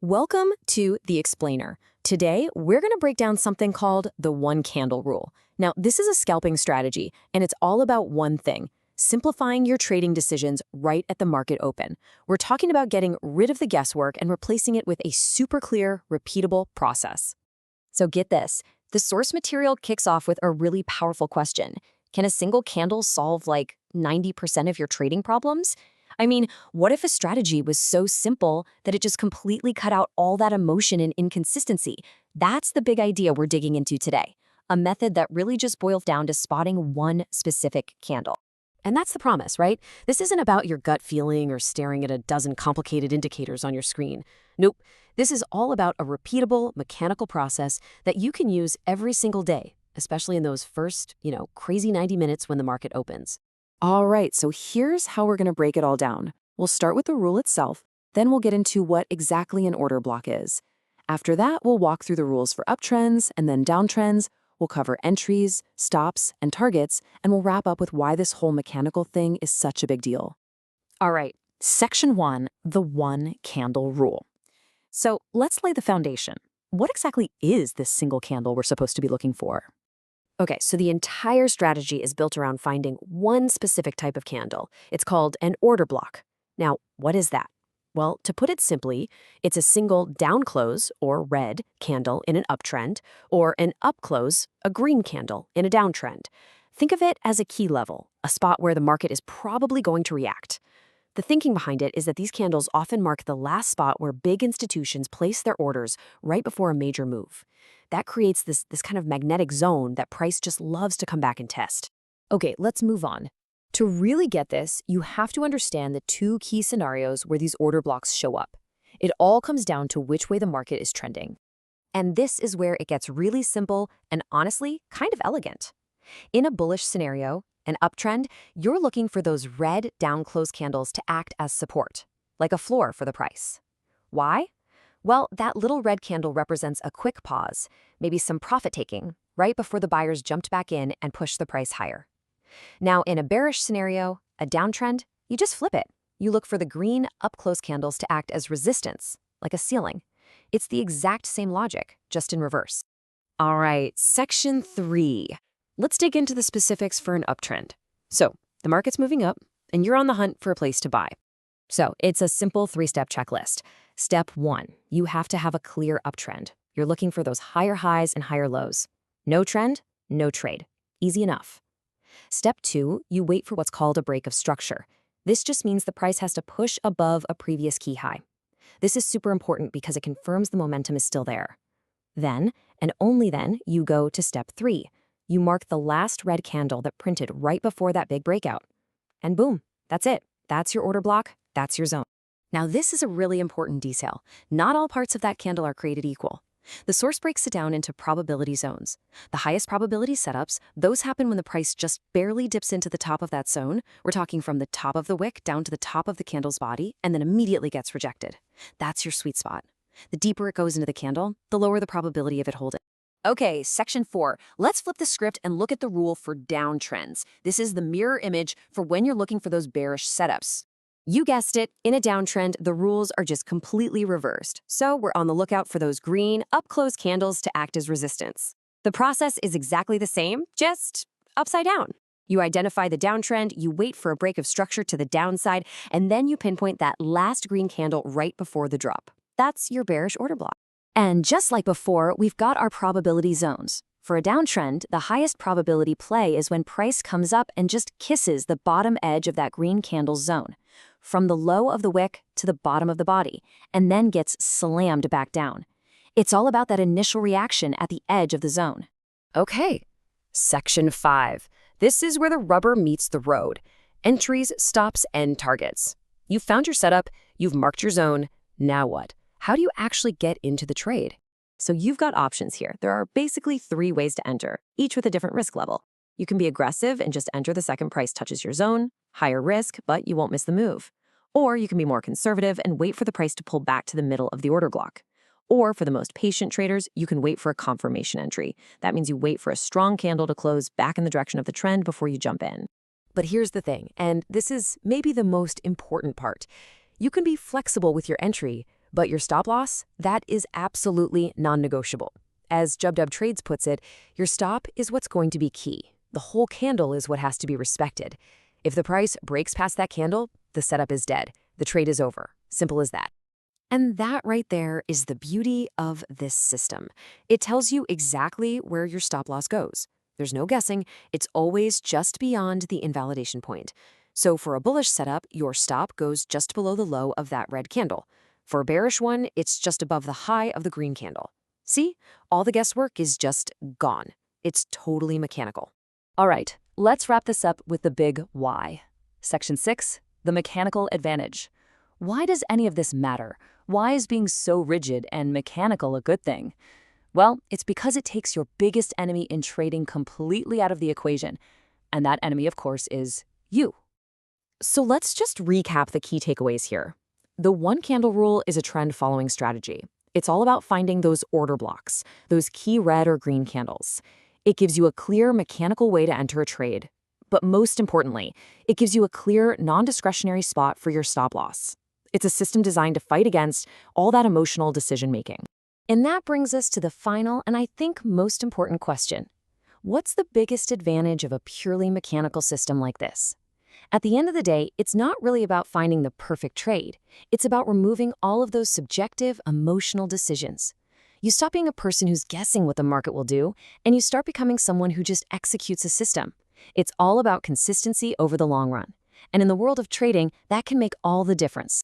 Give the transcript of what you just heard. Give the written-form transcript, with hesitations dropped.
Welcome to The Explainer. Today, we're going to break down something called the one candle rule. Now, this is a scalping strategy, and it's all about one thing: simplifying your trading decisions right at the market open. We're talking about getting rid of the guesswork and replacing it with a super clear, repeatable process. So get this. The source material kicks off with a really powerful question. Can a single candle solve like 90% of your trading problems? I mean, what if a strategy was so simple that it just completely cut out all that emotion and inconsistency? That's the big idea we're digging into today. A method that really just boils down to spotting one specific candle. And that's the promise, right? This isn't about your gut feeling or staring at a dozen complicated indicators on your screen. Nope. This is all about a repeatable, mechanical process that you can use every single day, especially in those first, crazy 90 minutes when the market opens. All right, so here's how we're going to break it all down. We'll start with the rule itself, then we'll get into what exactly an order block is. After that, we'll walk through the rules for uptrends and then downtrends. We'll cover entries, stops, and targets, and we'll wrap up with why this whole mechanical thing is such a big deal. All right, Section 1, the one candle rule. So let's lay the foundation. What exactly is this single candle we're supposed to be looking for? Okay, so the entire strategy is built around finding one specific type of candle. It's called an order block. Now, what is that? Well, to put it simply, it's a single down close, or red, candle in an uptrend, or an up close, a green candle in a downtrend. Think of it as a key level, a spot where the market is probably going to react. The thinking behind it is that these candles often mark the last spot where big institutions place their orders right before a major move. That creates this kind of magnetic zone that price just loves to come back and test. Okay, let's move on. To really get this, you have to understand the two key scenarios where these order blocks show up. It all comes down to which way the market is trending. And this is where it gets really simple and honestly kind of elegant. In a bullish scenario, an uptrend, you're looking for those red down close candles to act as support, like a floor for the price. Why? Well, that little red candle represents a quick pause, maybe some profit taking, right before the buyers jumped back in and pushed the price higher. Now, in a bearish scenario, a downtrend, you just flip it. You look for the green up-close candles to act as resistance, like a ceiling. It's the exact same logic, just in reverse. All right, Section 3. Let's dig into the specifics for an uptrend. So, the market's moving up, and you're on the hunt for a place to buy. So, it's a simple three-step checklist. Step 1, you have to have a clear uptrend. You're looking for those higher highs and higher lows. No trend, no trade. Easy enough. Step 2, you wait for what's called a break of structure. This just means the price has to push above a previous key high. This is super important because it confirms the momentum is still there. Then, and only then, you go to Step 3. You mark the last red candle that printed right before that big breakout. And boom, that's it. That's your order block. That's your zone. Now, this is a really important detail. Not all parts of that candle are created equal. The source breaks it down into probability zones. The highest probability setups, those happen when the price just barely dips into the top of that zone. We're talking from the top of the wick down to the top of the candle's body, and then immediately gets rejected. That's your sweet spot. The deeper it goes into the candle, the lower the probability of it holding. Okay, Section 4. Let's flip the script and look at the rule for downtrends. This is the mirror image for when you're looking for those bearish setups. You guessed it, in a downtrend, the rules are just completely reversed. So we're on the lookout for those green, up-close candles to act as resistance. The process is exactly the same, just upside down. You identify the downtrend, you wait for a break of structure to the downside, and then you pinpoint that last green candle right before the drop. That's your bearish order block. And just like before, we've got our probability zones. For a downtrend, the highest probability play is when price comes up and just kisses the bottom edge of that green candle's zone, from the low of the wick to the bottom of the body, and then gets slammed back down. It's all about that initial reaction at the edge of the zone. Okay, Section 5. This is where the rubber meets the road. Entries, stops, and targets. You've found your setup, you've marked your zone. Now what? How do you actually get into the trade? So you've got options here. There are basically 3 ways to enter, each with a different risk level. You can be aggressive and just enter the second price touches your zone, higher risk, but you won't miss the move. Or you can be more conservative and wait for the price to pull back to the middle of the order block. Or for the most patient traders, you can wait for a confirmation entry. That means you wait for a strong candle to close back in the direction of the trend before you jump in. But here's the thing, and this is maybe the most important part. You can be flexible with your entry, But your stop loss, that is absolutely non-negotiable. As Jub Trades puts it, your stop is what's going to be key. The whole candle is what has to be respected. If the price breaks past that candle, the setup is dead. The trade is over. Simple as that. And that right there is the beauty of this system. It tells you exactly where your stop loss goes. There's no guessing. It's always just beyond the invalidation point. So for a bullish setup, your stop goes just below the low of that red candle. For a bearish one, it's just above the high of the green candle. See? All the guesswork is just gone. It's totally mechanical. All right, let's wrap this up with the big why. Section 6, the mechanical advantage. Why does any of this matter? Why is being so rigid and mechanical a good thing? Well, it's because it takes your biggest enemy in trading completely out of the equation. And that enemy, of course, is you. So let's just recap the key takeaways here. The one candle rule is a trend following strategy. It's all about finding those order blocks, those key red or green candles. It gives you a clear mechanical way to enter a trade. But most importantly, it gives you a clear, non-discretionary spot for your stop loss. It's a system designed to fight against all that emotional decision-making. And that brings us to the final and I think most important question. What's the biggest advantage of a purely mechanical system like this? At the end of the day, it's not really about finding the perfect trade. It's about removing all of those subjective, emotional decisions. You stop being a person who's guessing what the market will do, and you start becoming someone who just executes a system. It's all about consistency over the long run. And in the world of trading, that can make all the difference.